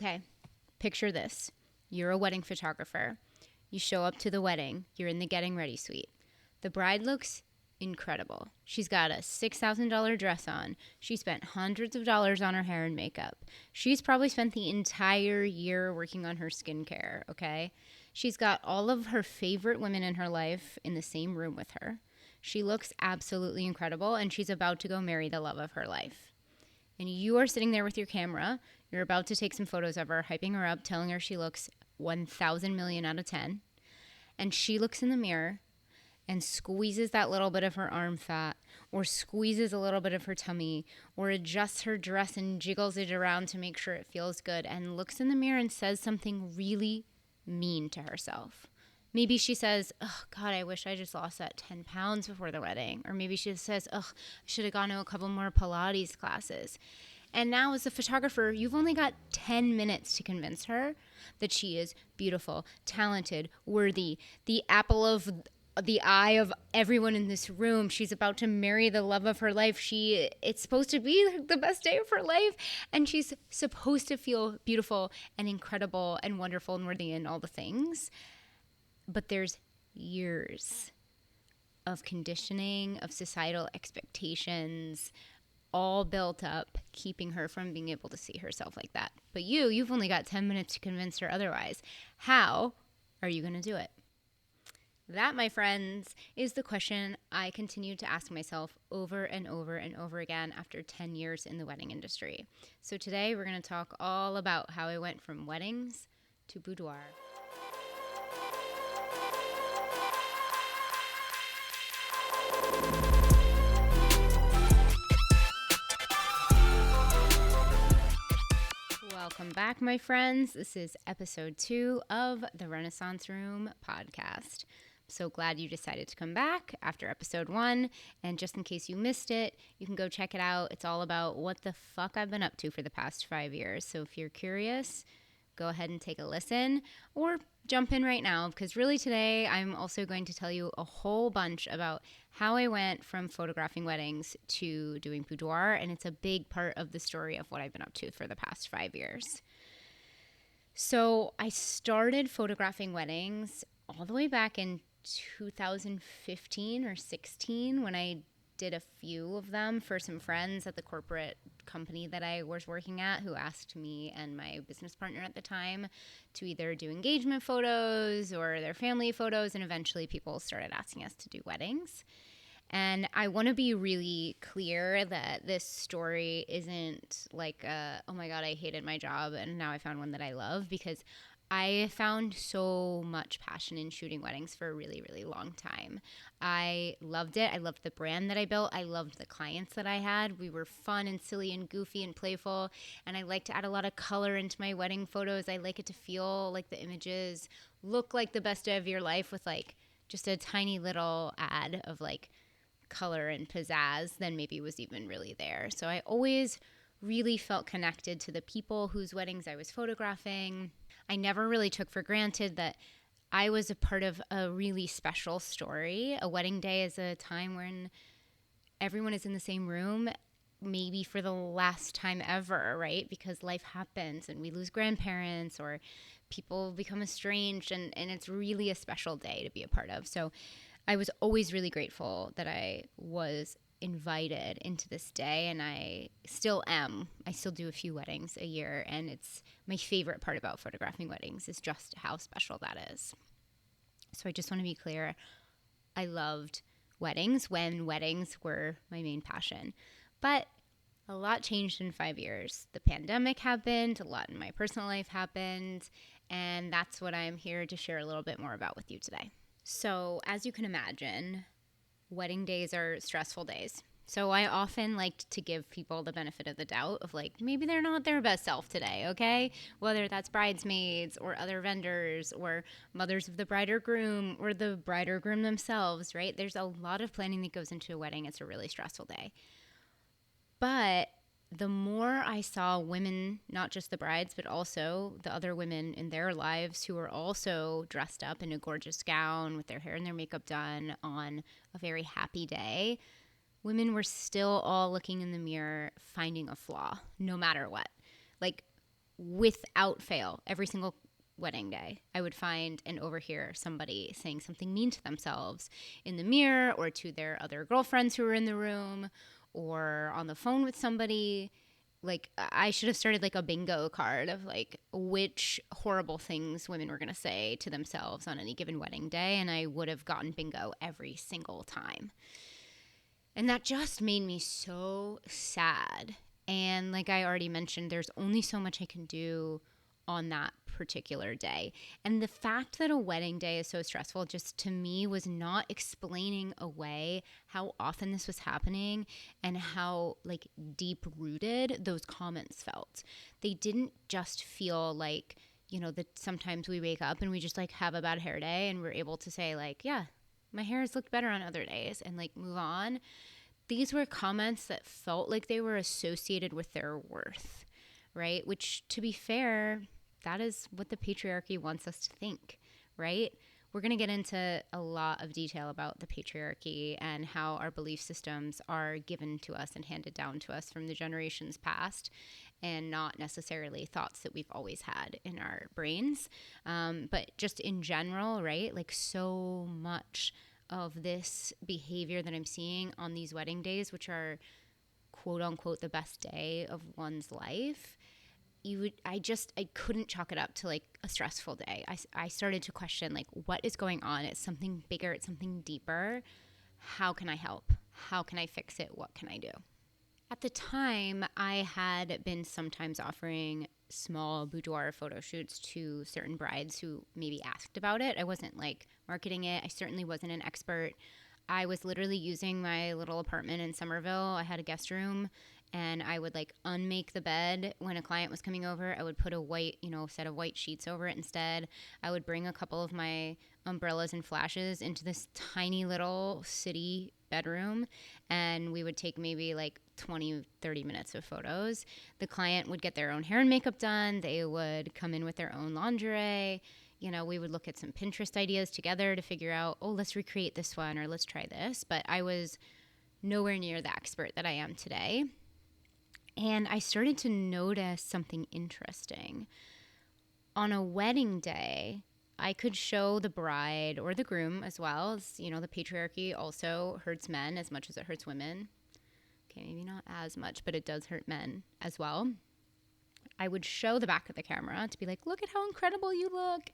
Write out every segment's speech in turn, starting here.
Okay, picture this. You're a wedding photographer. You show up to the wedding. You're in the getting ready suite. The bride looks incredible. She's got a $6,000 dress on. She spent hundreds of dollars on her hair and makeup. She's probably spent the entire year working on her skincare, okay? She's got all of her favorite women in her life in the same room with her. She looks absolutely incredible, and she's about to go marry the love of her life. And you are sitting there with your camera. You're about to take some photos of her, hyping her up, telling her she looks 1,000 million out of 10. And she looks in the mirror and squeezes that little bit of her arm fat, or squeezes a little bit of her tummy, or adjusts her dress and jiggles it around to make sure it feels good, and looks in the mirror and says something really mean to herself. Maybe she says, oh, God, I wish I just lost that 10 pounds before the wedding. Or maybe she says, oh, I should have gone to a couple more Pilates classes. And now as a photographer, you've only got 10 minutes to convince her that she is beautiful, talented, worthy, the apple of the eye of everyone in this room. She's about to marry the love of her life. It's supposed to be the best day of her life. And she's supposed to feel beautiful and incredible and wonderful and worthy and all the things. But there's years of conditioning, of societal expectations, all built up, keeping her from being able to see herself like that. But you've only got 10 minutes to convince her otherwise. How are you going to do it? That, my friends, is the question I continue to ask myself over and over and over again after 10 years in the wedding industry. So today we're going to talk all about how I went from weddings to boudoir. Welcome back, my friends. This is episode 2 of the Renaissance Room podcast. I'm so glad you decided to come back after episode 1. And just in case you missed it, you can go check it out. It's all about what the fuck I've been up to for the past 5 years. So if you're curious, go ahead and take a listen or jump in right now, because really today I'm also going to tell you a whole bunch about how I went from photographing weddings to doing boudoir, and it's a big part of the story of what I've been up to for the past 5 years. So I started photographing weddings all the way back in 2015 or 16 when I did a few of them for some friends at the corporate company that I was working at, who asked me and my business partner at the time to either do engagement photos or their family photos, and eventually people started asking us to do weddings. And I want to be really clear that this story isn't like, oh my God, I hated my job and now I found one that I love, because I found so much passion in shooting weddings for a really, really long time. I loved it. I loved the brand that I built. I loved the clients that I had. We were fun and silly and goofy and playful. And I like to add a lot of color into my wedding photos. I like it to feel like the images look like the best day of your life, with like just a tiny little add of like color and pizzazz than maybe was even really there. So I always really felt connected to the people whose weddings I was photographing. I never really took for granted that I was a part of a really special story. A wedding day is a time when everyone is in the same room, maybe for the last time ever, right? Because life happens and we lose grandparents or people become estranged, and it's really a special day to be a part of. So I was always really grateful that I was invited into this day, and I still am. I still do a few weddings a year, and it's my favorite part about photographing weddings is just how special that is. So I just want to be clear, I loved weddings when weddings were my main passion. But a lot changed in 5 years. The pandemic happened, a lot in my personal life happened, and that's what I'm here to share a little bit more about with you today. So as you can imagine, wedding days are stressful days. So I often like to give people the benefit of the doubt of like, maybe they're not their best self today, okay? Whether that's bridesmaids or other vendors or mothers of the bride or groom or the bride or groom themselves, right? There's a lot of planning that goes into a wedding. It's a really stressful day. But the more I saw women, not just the brides, but also the other women in their lives who were also dressed up in a gorgeous gown with their hair and their makeup done on a very happy day, women were still all looking in the mirror, finding a flaw, no matter what. Like, without fail, every single wedding day, I would find and overhear somebody saying something mean to themselves in the mirror or to their other girlfriends who were in the room or on the phone with somebody. Like, I should have started like a bingo card of like which horrible things women were going to say to themselves on any given wedding day, and I would have gotten bingo every single time. And that just made me so sad. And like I already mentioned, there's only so much I can do on that particular day. And the fact that a wedding day is so stressful just to me was not explaining away how often this was happening and how like deep rooted those comments felt. They didn't just feel like, you know, that sometimes we wake up and we just like have a bad hair day and we're able to say like, yeah, my hair has looked better on other days and like move on. These were comments that felt like they were associated with their worth, right? Which, to be fair, that is what the patriarchy wants us to think, right? We're going to get into a lot of detail about the patriarchy and how our belief systems are given to us and handed down to us from the generations past, and not necessarily thoughts that we've always had in our brains. But just in general, right? Like so much of this behavior that I'm seeing on these wedding days, which are quote unquote the best day of one's life, I couldn't chalk it up to like a stressful day. I started to question like, what is going on? It's something bigger. It's something deeper. How can I help? How can I fix it? What can I do? At the time, I had been sometimes offering small boudoir photo shoots to certain brides who maybe asked about it. I wasn't like marketing it. I certainly wasn't an expert. I was literally using my little apartment in Somerville. I had a guest room, and I would like unmake the bed when a client was coming over. I would put a white, set of white sheets over it instead. I would bring a couple of my umbrellas and flashes into this tiny little city bedroom, and we would take maybe like 20, 30 minutes of photos. The client would get their own hair and makeup done. They would come in with their own lingerie. We would look at some Pinterest ideas together to figure out, oh, let's recreate this one or let's try this. But I was nowhere near the expert that I am today. And I started to notice something interesting. On a wedding day, I could show the bride or the groom as well as, the patriarchy also hurts men as much as it hurts women. Okay, maybe not as much, but it does hurt men as well. I would show the back of the camera to be like, look at how incredible you look.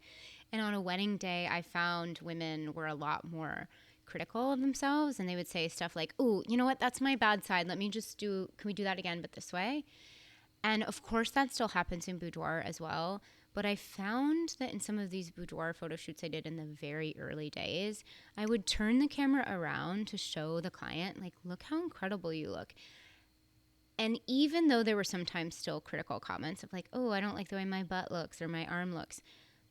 And on a wedding day, I found women were a lot more critical of themselves, and they would say stuff like, oh, you know what? That's my bad side. Can we do that again, but this way? And of course, that still happens in boudoir as well. But I found that in some of these boudoir photo shoots I did in the very early days, I would turn the camera around to show the client, like, look how incredible you look. And even though there were sometimes still critical comments of like, oh, I don't like the way my butt looks or my arm looks,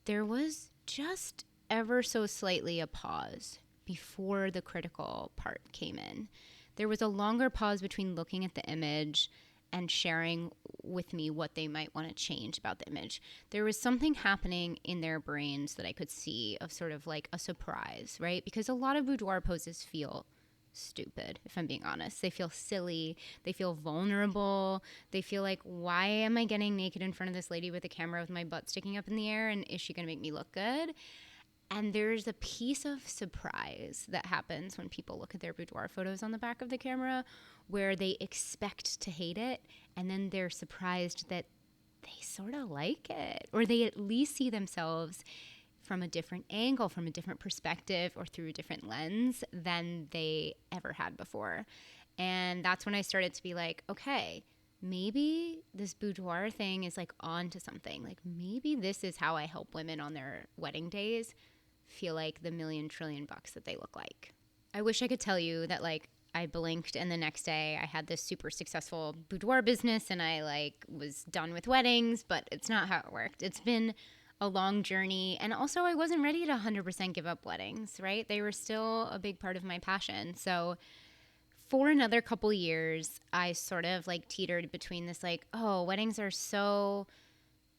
there was just ever so slightly a pause before the critical part came in. There was a longer pause between looking at the image and sharing with me what they might want to change about the image. There was something happening in their brains that I could see of sort of like a surprise, right? Because a lot of boudoir poses feel stupid, if I'm being honest. They feel silly. They feel vulnerable. They feel like, why am I getting naked in front of this lady with a camera with my butt sticking up in the air? And is she going to make me look good? And there's a piece of surprise that happens when people look at their boudoir photos on the back of the camera where they expect to hate it, and then they're surprised that they sort of like it, or they at least see themselves from a different angle, from a different perspective, or through a different lens than they ever had before. And that's when I started to be like, okay, maybe this boudoir thing is like on to something. Like maybe this is how I help women on their wedding days feel like the $1,000,000 trillion bucks that they look like. I wish I could tell you that like I blinked and the next day I had this super successful boudoir business and I like was done with weddings, but it's not how it worked. It's been a long journey. And also I wasn't ready to 100% give up weddings, right? They were still a big part of my passion. So for another couple years, I sort of like teetered between this like, oh, weddings are so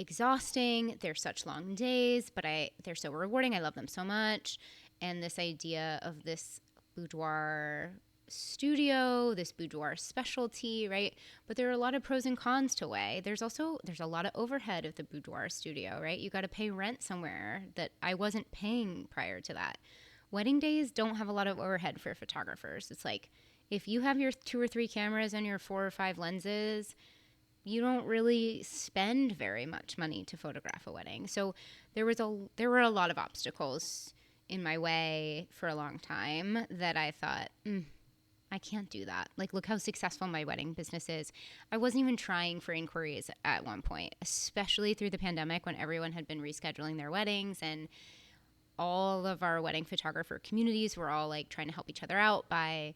exhausting. They're such long days, but they're so rewarding. I love them so much. And this idea of this boudoir studio, this boudoir specialty, right? But there are a lot of pros and cons to weigh. There's a lot of overhead of the boudoir studio, right? You got to pay rent somewhere that I wasn't paying prior to that. Wedding days don't have a lot of overhead for photographers. It's like if you have your 2 or 3 cameras and your 4 or 5 lenses, you don't really spend very much money to photograph a wedding. So there were a lot of obstacles in my way for a long time that I thought, I can't do that. Like, look how successful my wedding business is. I wasn't even trying for inquiries at one point, especially through the pandemic when everyone had been rescheduling their weddings, and all of our wedding photographer communities were all like trying to help each other out by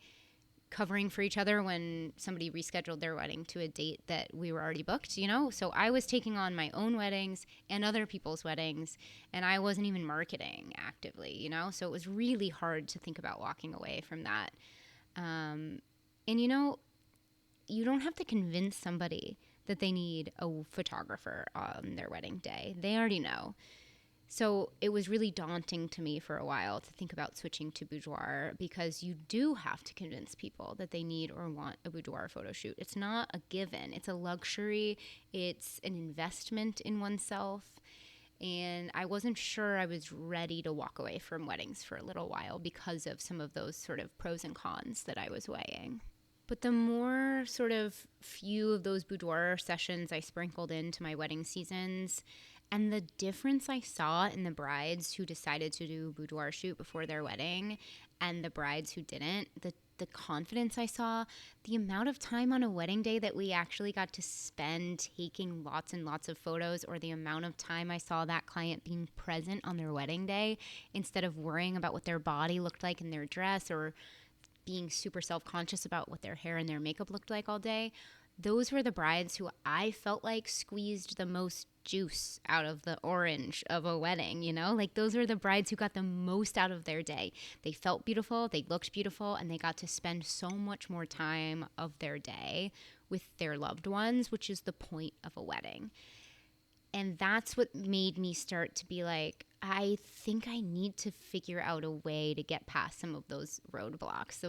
covering for each other when somebody rescheduled their wedding to a date that we were already booked, you know? So I was taking on my own weddings and other people's weddings, and I wasn't even marketing actively, you know? So it was really hard to think about walking away from that. And you know, you don't have to convince somebody that they need a photographer on their wedding day. They already know. So it was really daunting to me for a while to think about switching to boudoir, because you do have to convince people that they need or want a boudoir photo shoot. It's not a given. It's a luxury. It's an investment in oneself. And I wasn't sure I was ready to walk away from weddings for a little while because of some of those sort of pros and cons that I was weighing. But the more sort of few of those boudoir sessions I sprinkled into my wedding seasons, and the difference I saw in the brides who decided to do a boudoir shoot before their wedding and the brides who didn't, the confidence I saw, the amount of time on a wedding day that we actually got to spend taking lots and lots of photos, or the amount of time I saw that client being present on their wedding day instead of worrying about what their body looked like in their dress or being super self-conscious about what their hair and their makeup looked like all day. Those were the brides who I felt like squeezed the most juice out of the orange of a wedding, you know? Like, those were the brides who got the most out of their day. They felt beautiful, they looked beautiful, and they got to spend so much more time of their day with their loved ones, which is the point of a wedding. And that's what made me start to be like, I think I need to figure out a way to get past some of those roadblocks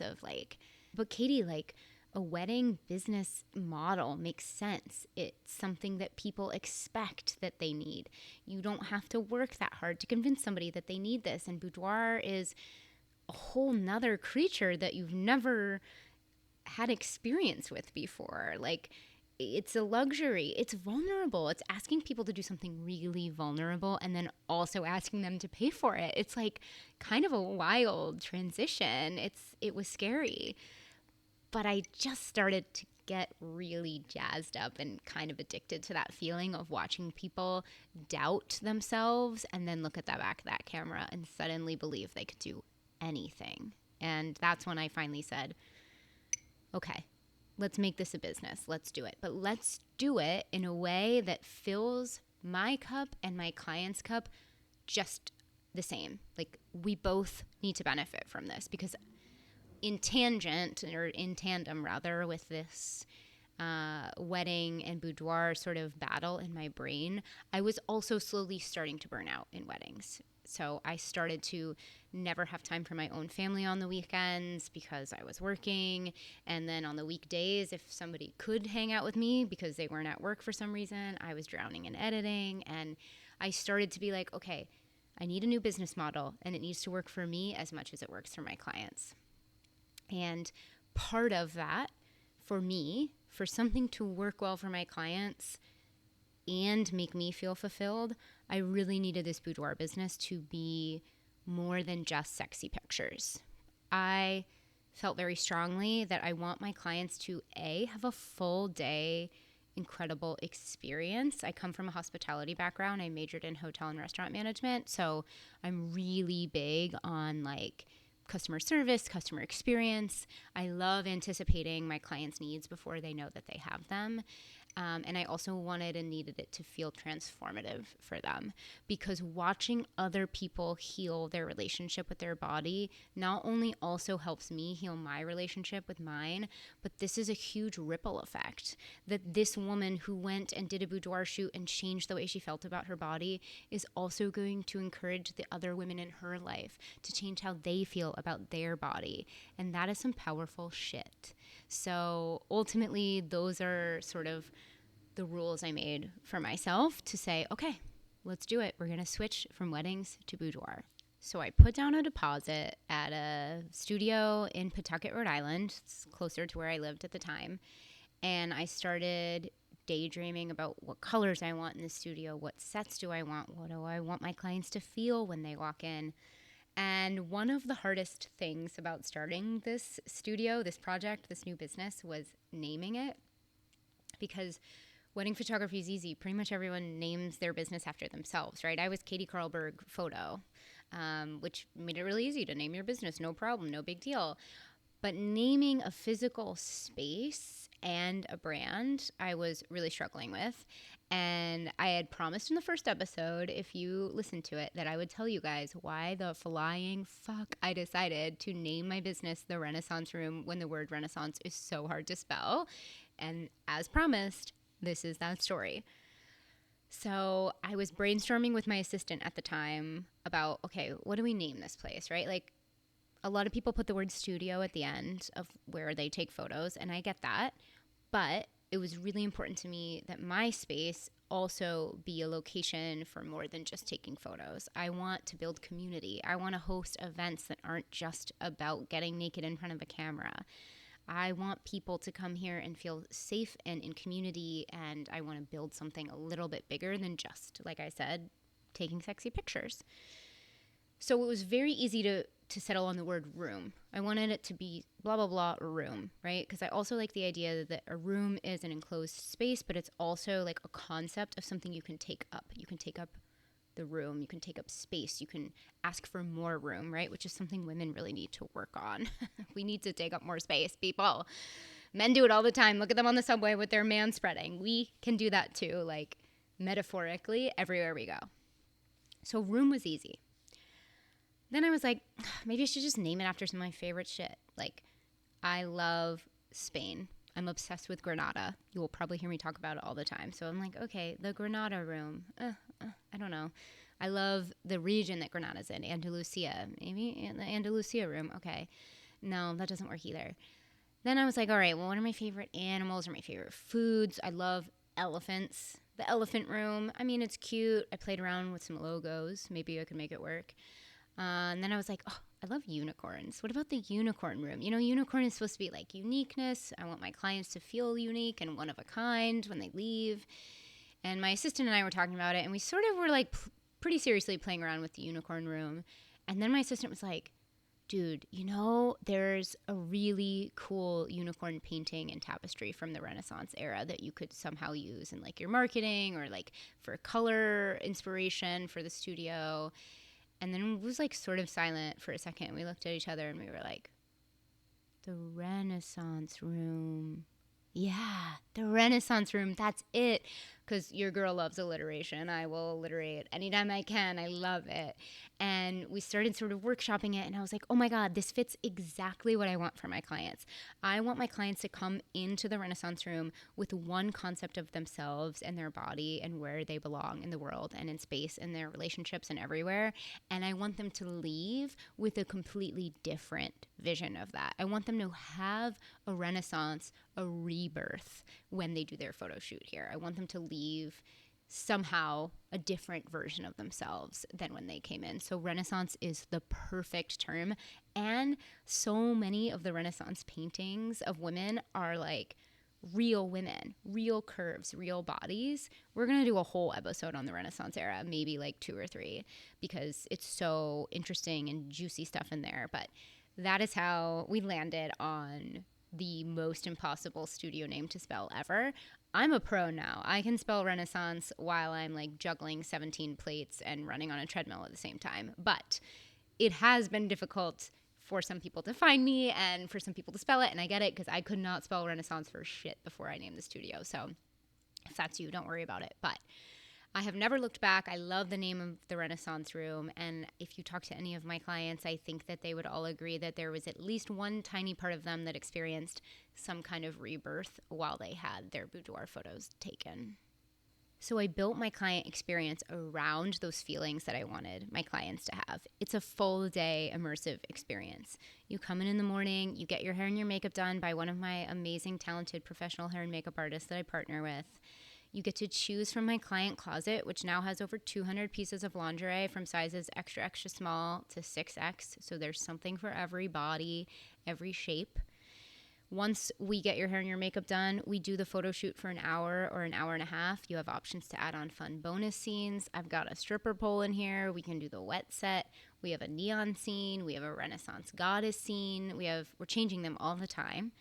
of like, but Katie, like, a wedding business model makes sense. It's something that people expect that they need. You don't have to work that hard to convince somebody that they need this. And boudoir is a whole nother creature that you've never had experience with before. Like, it's a luxury. It's vulnerable. It's asking people to do something really vulnerable and then also asking them to pay for it. It's like kind of a wild transition. It was scary. But I just started to get really jazzed up and kind of addicted to that feeling of watching people doubt themselves and then look at the back of that camera and suddenly believe they could do anything. And that's when I finally said, okay, let's make this a business. Let's do it. But let's do it in a way that fills my cup and my client's cup just the same. Like, we both need to benefit from this, because in tandem with this wedding and boudoir sort of battle in my brain, I was also slowly starting to burn out in weddings. So I started to never have time for my own family on the weekends because I was working. And then on the weekdays, if somebody could hang out with me because they weren't at work for some reason, I was drowning in editing. And I started to be like, okay, I need a new business model, and it needs to work for me as much as it works for my clients. And part of that, for me, for something to work well for my clients and make me feel fulfilled, I really needed this boudoir business to be more than just sexy pictures. I felt very strongly that I want my clients to, A, have a full day, incredible experience. I come from a hospitality background. I majored in hotel and restaurant management. So I'm really big on like customer service, customer experience. I love anticipating my clients' needs before they know that they have them. And I also wanted and needed it to feel transformative for them, because watching other people heal their relationship with their body not only also helps me heal my relationship with mine, but this is a huge ripple effect that this woman who went and did a boudoir shoot and changed the way she felt about her body is also going to encourage the other women in her life to change how they feel about their body. And that is some powerful shit. So ultimately, those are sort of the rules I made for myself to say, okay, let's do it. We're going to switch from weddings to boudoir. So I put down a deposit at a studio in Pawtucket, Rhode Island. It's closer to where I lived at the time. And I started daydreaming about what colors I want in the studio, what sets do I want, what do I want my clients to feel when they walk in. And one of the hardest things about starting this studio, this project, this new business, was naming it. Because wedding photography is easy. Pretty much everyone names their business after themselves, right? I was Katie Karlberg Photo, which made it really easy to name your business. No problem, no big deal. But naming a physical space and a brand, I was really struggling with. And I had promised in the first episode, if you listened to it, that I would tell you guys why the flying fuck I decided to name my business The Renaissance Room when the word Renaissance is so hard to spell. And as promised, this is that story. So I was brainstorming with my assistant at the time about, okay, what do we name this place, right? Like, a lot of people put the word studio at the end of where they take photos, and I get that. But it was really important to me that my space also be a location for more than just taking photos. I want to build community. I want to host events that aren't just about getting naked in front of a camera. I want people to come here and feel safe and in community, and I want to build something a little bit bigger than just, like I said, taking sexy pictures. So it was very easy to settle on the word room. I wanted it to be blah, blah, blah, room, right? Because I also like the idea that a room is an enclosed space, but it's also like a concept of something you can take up. You can take up the room, you can take up space, you can ask for more room, right? Which is something women really need to work on. We need to take up more space, people. Men do it all the time. Look at them on the subway with their man spreading. We can do that too, like metaphorically, everywhere we go. So room was easy. Then I was like, maybe I should just name it after some of my favorite shit. Like, I love Spain. I'm obsessed with Granada. You will probably hear me talk about it all the time. So I'm like, okay, the Granada room. I don't know. I love the region that Granada's in, Andalusia. Maybe the Andalusia room. Okay. No, that doesn't work either. Then I was like, all right, well, what are my favorite animals or my favorite foods? I love elephants. The elephant room. I mean, it's cute. I played around with some logos. Maybe I could make it work. And then I was like, oh, I love unicorns. What about the unicorn room? You know, unicorn is supposed to be like uniqueness. I want my clients to feel unique and one of a kind when they leave. And my assistant and I were talking about it, and we sort of were like pretty seriously playing around with the unicorn room. And then my assistant was like, dude, you know, there's a really cool unicorn painting and tapestry from the Renaissance era that you could somehow use in like your marketing or like for color inspiration for the studio. And then it was like sort of silent for a second. We looked at each other and we were like, the Renaissance Room. Yeah, the Renaissance Room. That's it. Because your girl loves alliteration. I will alliterate anytime I can. I love it. And we started sort of workshopping it. And I was like, oh my God, this fits exactly what I want for my clients. I want my clients to come into the Renaissance Room with one concept of themselves and their body and where they belong in the world and in space and their relationships and everywhere. And I want them to leave with a completely different vision of that. I want them to have a renaissance, a rebirth when they do their photo shoot here. I want them to leave somehow a different version of themselves than when they came in. So Renaissance is the perfect term. And so many of the Renaissance paintings of women are like real women, real curves, real bodies. We're going to do a whole episode on the Renaissance era, maybe like 2 or 3, because it's so interesting and juicy stuff in there. But that is how we landed on the most impossible studio name to spell ever. I'm a pro now. I can spell Renaissance while I'm like juggling 17 plates and running on a treadmill at the same time. But it has been difficult for some people to find me and for some people to spell it. And I get it because I could not spell Renaissance for shit before I named the studio. So If that's you, don't worry about it. But I have never looked back. I love the name of the Renaissance Room. And if you talk to any of my clients, I think that they would all agree that there was at least one tiny part of them that experienced some kind of rebirth while they had their boudoir photos taken. So I built my client experience around those feelings that I wanted my clients to have. It's a full day immersive experience. You come in the morning, you get your hair and your makeup done by one of my amazing, talented professional hair and makeup artists that I partner with. You get to choose from my client closet, which now has over 200 pieces of lingerie from sizes extra, extra small to 6X. So there's something for every body, every shape. Once we get your hair and your makeup done, we do the photo shoot for an hour or an hour and a half. You have options to add on fun bonus scenes. I've got a stripper pole in here. We can do the wet set. We have a neon scene. We have a Renaissance goddess scene. We're changing them all the time.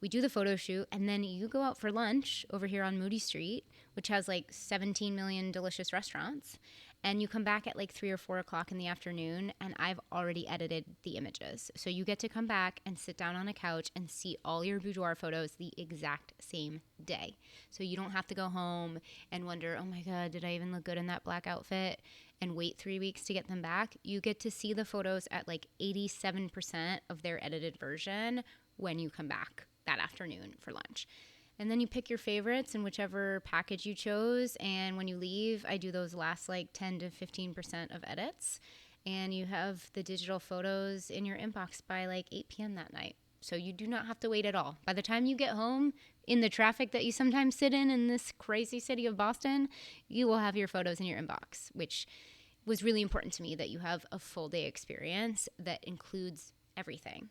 We do the photo shoot, and then you go out for lunch over here on Moody Street, which has like 17 million delicious restaurants. And you come back at like 3 or 4 o'clock in the afternoon, and I've already edited the images. So you get to come back and sit down on a couch and see all your boudoir photos the exact same day. So you don't have to go home and wonder, oh my God, did I even look good in that black outfit? And wait 3 weeks to get them back. You get to see the photos at like 87% of their edited version when you come back that afternoon for lunch. And then you pick your favorites in whichever package you chose. And when you leave, I do those last like 10 to 15% of edits. And you have the digital photos in your inbox by like 8 p.m. that night. So you do not have to wait at all. By the time you get home in the traffic that you sometimes sit in this crazy city of Boston, you will have your photos in your inbox, which was really important to me, that you have a full day experience that includes everything.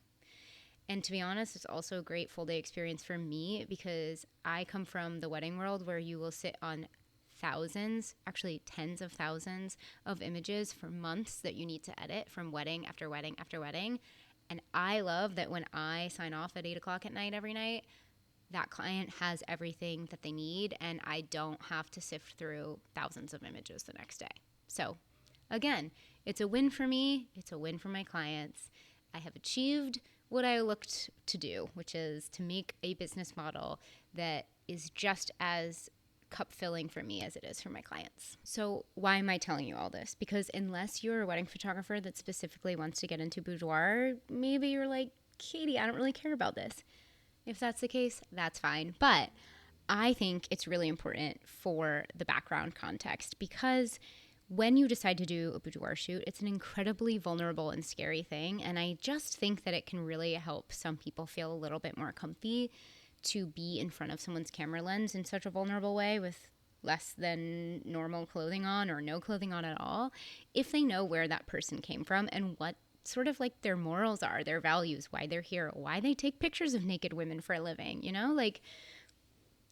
And to be honest, it's also a great full day experience for me because I come from the wedding world where you will sit on thousands, actually tens of thousands of images for months that you need to edit from wedding after wedding after wedding. And I love that when I sign off at 8 o'clock at night every night, that client has everything that they need and I don't have to sift through thousands of images the next day. So again, it's a win for me. It's a win for my clients. I have achieved what I looked to do, which is to make a business model that is just as cup filling for me as it is for my clients. So why am I telling you all this? Because unless you're a wedding photographer that specifically wants to get into boudoir, maybe you're like, Katie, I don't really care about this. If that's the case, that's fine. But I think it's really important for the background context because when you decide to do a boudoir shoot, it's an incredibly vulnerable and scary thing. And I just think that it can really help some people feel a little bit more comfy to be in front of someone's camera lens in such a vulnerable way with less than normal clothing on or no clothing on at all, if they know where that person came from and what sort of like their morals are, their values, why they're here, why they take pictures of naked women for a living, you know, like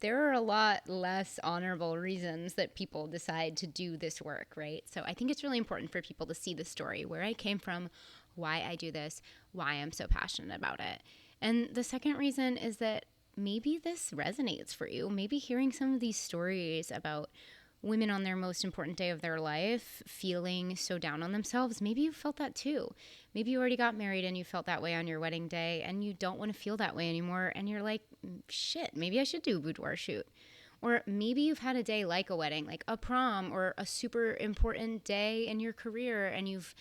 there are a lot less honorable reasons that people decide to do this work, right? So I think it's really important for people to see the story, where I came from, why I do this, why I'm so passionate about it. And the second reason is that maybe this resonates for you. Maybe hearing some of these stories about women on their most important day of their life feeling so down on themselves, maybe you felt that too. Maybe you already got married and you felt that way on your wedding day and you don't want to feel that way anymore and you're like, shit, maybe I should do a boudoir shoot. Or maybe you've had a day like a wedding, like a prom or a super important day in your career and you've,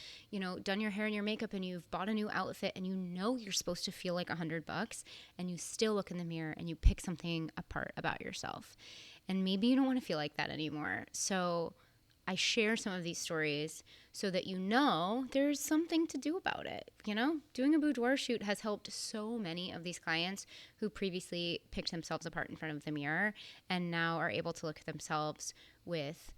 done your hair and your makeup and you've bought a new outfit and you're supposed to feel like $100 and you still look in the mirror and you pick something apart about yourself. And maybe you don't want to feel like that anymore. So I share some of these stories so that there's something to do about it. Doing a boudoir shoot has helped so many of these clients who previously picked themselves apart in front of the mirror and now are able to look at themselves with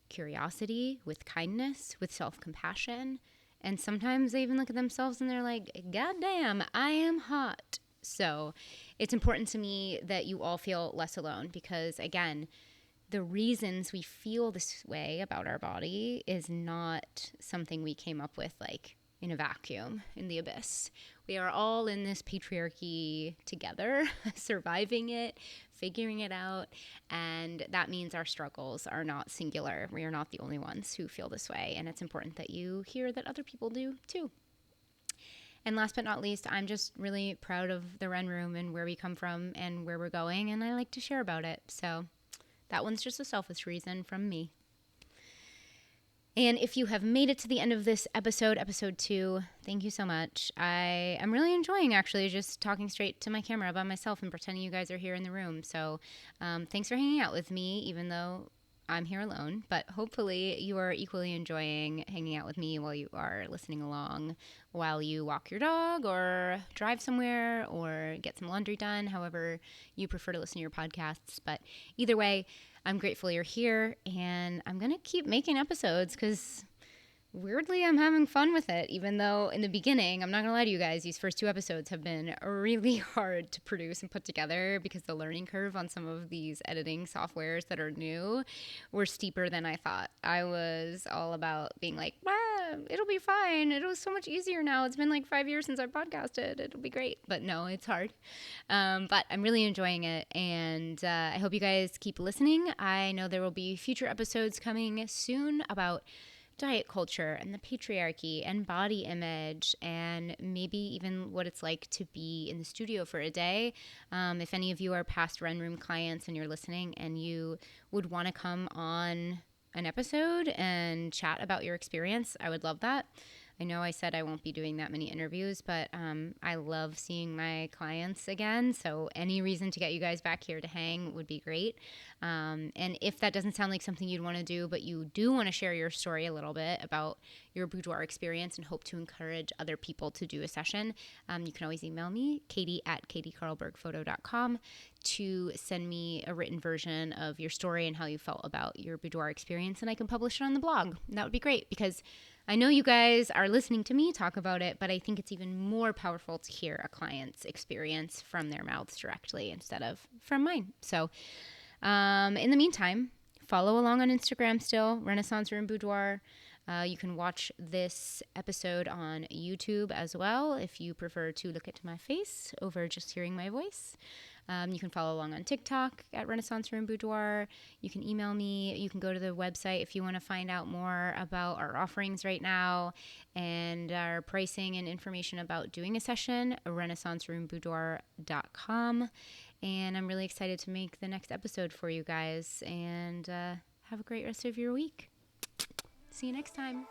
curiosity, with kindness, with self-compassion. And sometimes they even look at themselves and they're like, God damn, I am hot. So it's important to me that you all feel less alone because, again, the reasons we feel this way about our body is not something we came up with like in a vacuum in the abyss. We are all in this patriarchy together, surviving it, figuring it out, and that means our struggles are not singular. We are not the only ones who feel this way, and it's important that you hear that other people do too. And last but not least, I'm just really proud of the Ren Room and where we come from and where we're going, and I like to share about it. So that one's just a selfish reason from me. And if you have made it to the end of this episode 2, thank you so much. I am really enjoying actually just talking straight to my camera by myself and pretending you guys are here in the room. So thanks for hanging out with me, even though I'm here alone. But hopefully you are equally enjoying hanging out with me while you are listening along, while you walk your dog or drive somewhere or get some laundry done, however you prefer to listen to your podcasts. But either way, I'm grateful you're here, and I'm going to keep making episodes because weirdly I'm having fun with it, even though in the beginning, I'm not going to lie to you guys, these first 2 episodes have been really hard to produce and put together because the learning curve on some of these editing softwares that are new were steeper than I thought. I was all about being like, it'll be fine. It was so much easier now. It's been like 5 years since I podcasted. It'll be great. But no, it's hard. But I'm really enjoying it. And I hope you guys keep listening. I know there will be future episodes coming soon about diet culture and the patriarchy and body image and maybe even what it's like to be in the studio for a day. If any of you are past Run Room clients and you're listening and you would want to come on an episode and chat about your experience, I would love that. I know I said I won't be doing that many interviews, but I love seeing my clients again. So any reason to get you guys back here to hang would be great. And if that doesn't sound like something you'd want to do, but you do want to share your story a little bit about your boudoir experience and hope to encourage other people to do a session, you can always email me, katie@katiekarlbergphoto.com, to send me a written version of your story and how you felt about your boudoir experience, and I can publish it on the blog. That would be great because I know you guys are listening to me talk about it, but I think it's even more powerful to hear a client's experience from their mouths directly instead of from mine. So in the meantime, follow along on Instagram still, Renaissance Room Boudoir. You can watch this episode on YouTube as well if you prefer to look at my face over just hearing my voice. You can follow along on TikTok at Renaissance Room Boudoir. You can email me. You can go to the website if you want to find out more about our offerings right now and our pricing and information about doing a session, renaissanceroomboudoir.com. And I'm really excited to make the next episode for you guys. And have a great rest of your week. See you next time.